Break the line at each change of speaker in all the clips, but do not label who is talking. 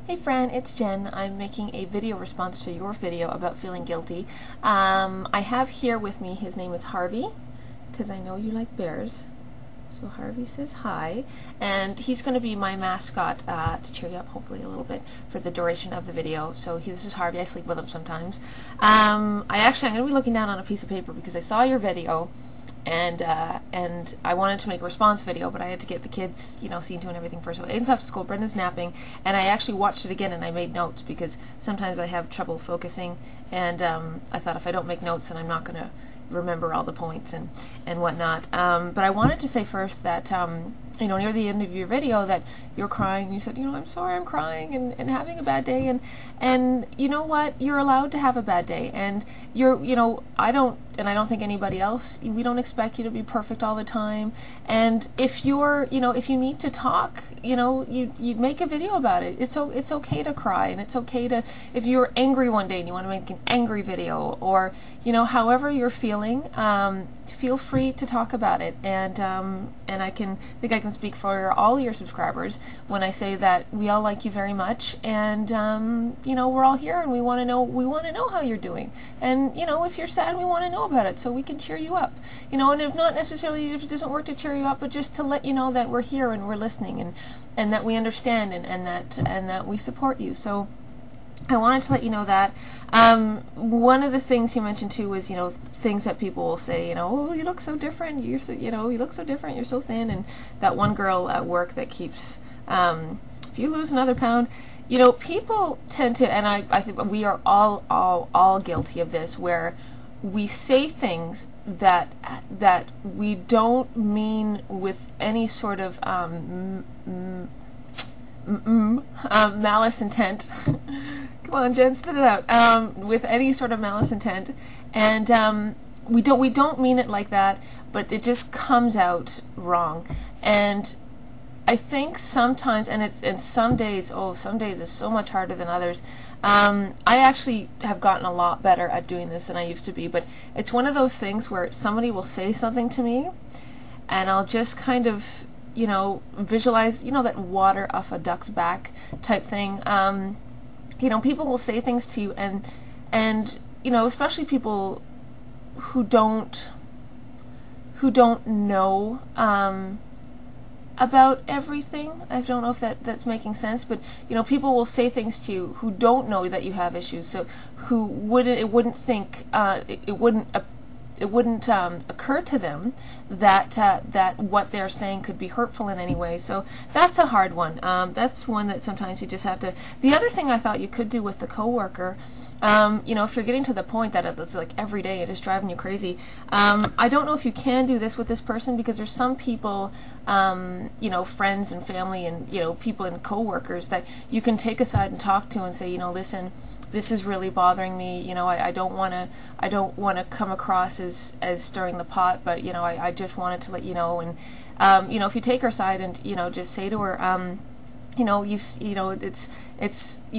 Hey Fran, it's Jen. I'm making a video response to your video about feeling guilty. I have here with me, his name is Harvey, because I know you like bears. So Harvey says hi, and he's going to be my mascot to cheer you up hopefully a little bit for the duration of the video. So this is Harvey. I sleep with him sometimes. I'm going to be looking down on a piece of paper because I saw your video, and I wanted to make a response video, but I had to get the kids, seen to and everything first. So Aiden's off to school, Brenda's napping, and I actually watched it again and I made notes because sometimes I have trouble focusing, and I thought if I don't make notes then I'm not going to remember all the points and whatnot. But I wanted to say first that near the end of your video that you're crying. You said, I'm sorry, I'm crying and having a bad day, and you know what, you're allowed to have a bad day, and I don't think anybody else, we don't expect you to be perfect all the time, and if you're if you need to talk, you make a video about it. It's okay to cry, and it's okay to, if you're angry one day and you want to make an angry video, or however you're feeling, feel free to talk about it, and I think I can speak for all your subscribers when I say that we all like you very much, and we're all here and we want to know how you're doing, and if you're sad, we want to know about it so we can cheer you up, and if not necessarily, if it doesn't work to cheer you up, but just to let you know that we're here and we're listening, and that we understand, and that we support you. So I wanted to let you know that. One of the things you mentioned too was, things that people will say, oh, you look so different, you look so different, you're so thin, and that one girl at work that keeps, if you lose another pound, people tend to, and I think we are all guilty of this, where we say things that we don't mean with any sort of malice intent. Come on, Jen, spit it out. With any sort of malice intent, and we don't mean it like that, but it just comes out wrong. And I think sometimes, and some days is so much harder than others. I actually have gotten a lot better at doing this than I used to be, but it's one of those things where somebody will say something to me, and I'll just kind of visualize, that water off a duck's back type thing. People will say things to you, and especially people who don't know about everything. I don't know if that's making sense, but people will say things to you who don't know that you have issues, so who wouldn't occur to them that what they're saying could be hurtful in any way. So that's a hard one. That's one that sometimes you just have to. The other thing I thought you could do with the coworker, if you're getting to the point that it's like every day it is driving you crazy, I don't know if you can do this with this person, because there's some people, friends and family and people and coworkers that you can take aside and talk to and say, listen, this is really bothering me. I don't want to come across as stirring the pot, but I just wanted to let you know. And if you take her aside and just say to her, you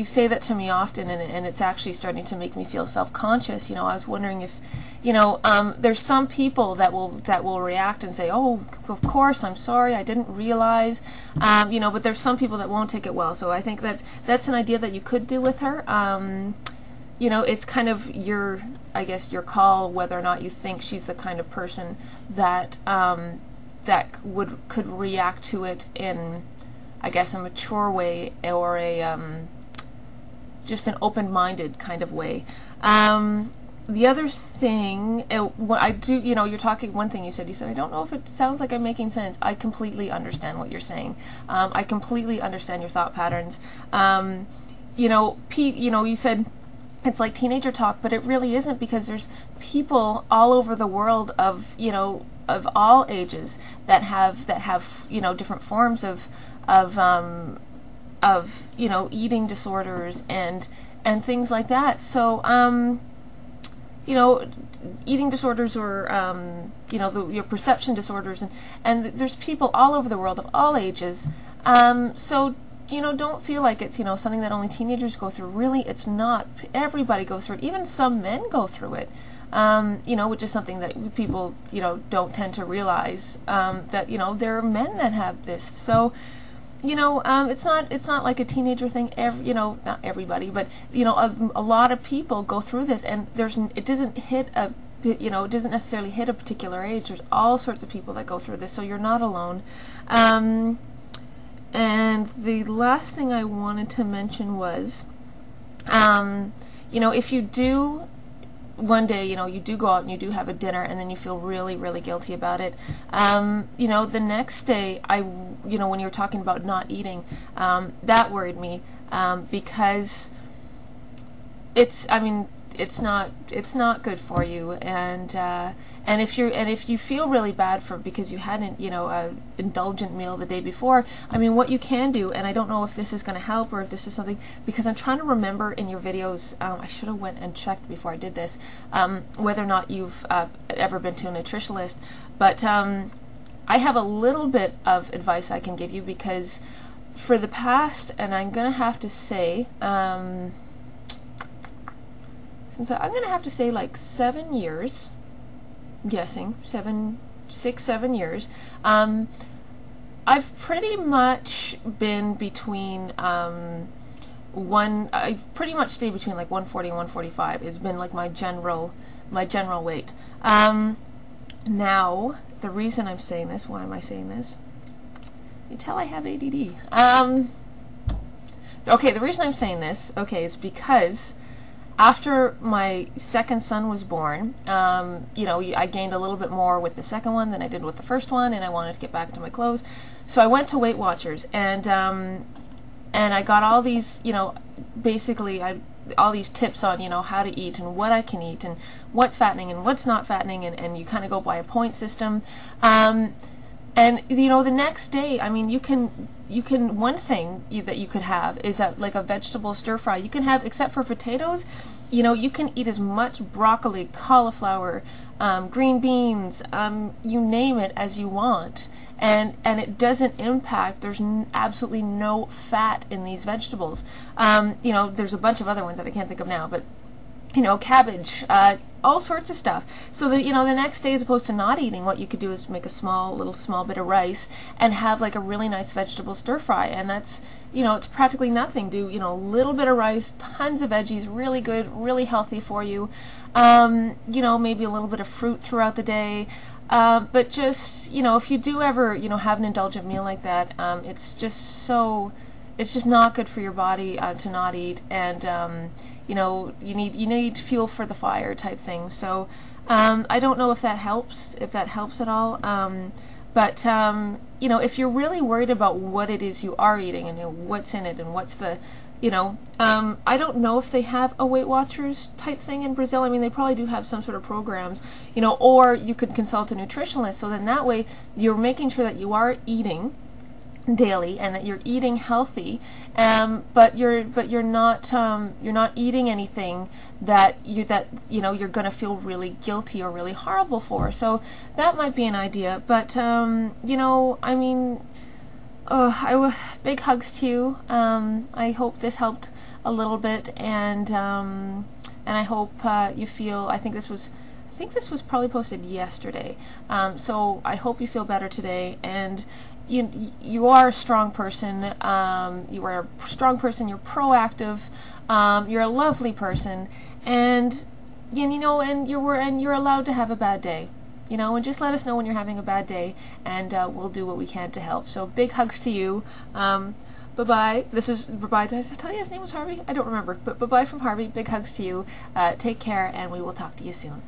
say that to me often, and it's actually starting to make me feel self-conscious. I was wondering if there's some people that will react and say, oh, of course, I'm sorry, I didn't realize, but there's some people that won't take it well. So I think that's an idea that you could do with her. It's kind of your call whether or not you think she's the kind of person that could react to it in, I guess, a mature way, or a just an open-minded kind of way. The other thing, what I do, you're talking, one thing you said, I don't know if it sounds like I'm making sense. I completely understand what you're saying. I completely understand your thought patterns. You said it's like teenager talk, but it really isn't, because there's people all over the world of all ages that have different forms of eating disorders and things like that. So eating disorders, or your perception disorders, and there's people all over the world of all ages. So don't feel like it's something that only teenagers go through. Really, it's not. Everybody goes through it. Even some men go through it. Which is something that people don't tend to realize, that there are men that have this. So it's not like a teenager thing. Not everybody, but a lot of people go through this, and it doesn't hit it doesn't necessarily hit a particular age. There's all sorts of people that go through this, so you're not alone. And the last thing I wanted to mention was, if you do one day, you do go out and you do have a dinner and then you feel really, really guilty about it, the next day, when you're talking about not eating, that worried me, because it's not good for you, and if you feel really bad because you had an indulgent meal the day before, what you can do, and I don't know if this is going to help or if this is something, because I'm trying to remember in your videos, I should have went and checked before I did this, whether or not you've ever been to a nutritionist, but I have a little bit of advice I can give you, because for the past, and I'm going to have to say, I'm going to have to say like 7 years, I'm guessing 6-7 years, I've pretty much been between I've pretty much stayed between like 140 and 145 has been like my general weight. Now the reason I'm saying this, why am I saying this? You tell I have ADD. Okay, the reason I'm saying this, is because after my second son was born, I gained a little bit more with the second one than I did with the first one, and I wanted to get back into my clothes. So I went to Weight Watchers, and I got all these, basically all these tips on, how to eat and what I can eat and what's fattening and what's not fattening, and you kind of go by a point system. And the next day, you can one thing that you could have is like a vegetable stir fry. You can have, except for potatoes, you can eat as much broccoli, cauliflower, green beans, you name it, as you want, and it doesn't impact. There's absolutely no fat in these vegetables. There's a bunch of other ones that I can't think of now, but cabbage, all sorts of stuff. So that, the next day, as opposed to not eating, what you could do is make a small bit of rice and have like a really nice vegetable stir fry. And that's, it's practically nothing. Do, a little bit of rice, tons of veggies, really good, really healthy for you. Maybe a little bit of fruit throughout the day. But just, if you do ever, have an indulgent meal like that, it's just not good for your body to not eat, and you need fuel for the fire type thing. So I don't know if that helps at all. But if you're really worried about what it is you are eating and what's in it and what's the I don't know if they have a Weight Watchers type thing in Brazil. They probably do have some sort of programs, or you could consult a nutritionist. So then that way you're making sure that you are eating daily and that you're eating healthy, but you're not eating anything that you're going to feel really guilty or really horrible for. So that might be an idea. But big hugs to you. I hope this helped a little bit, and I hope you feel. I think this was probably posted yesterday. So I hope you feel better today, and you are a strong person. You are a strong person. You're proactive. You're a lovely person, and you're allowed to have a bad day. And just let us know when you're having a bad day, and we'll do what we can to help. So big hugs to you. Bye-bye. Bye-bye. Did I tell you his name was Harvey? I don't remember. But bye-bye from Harvey. Big hugs to you. Take care, and we will talk to you soon.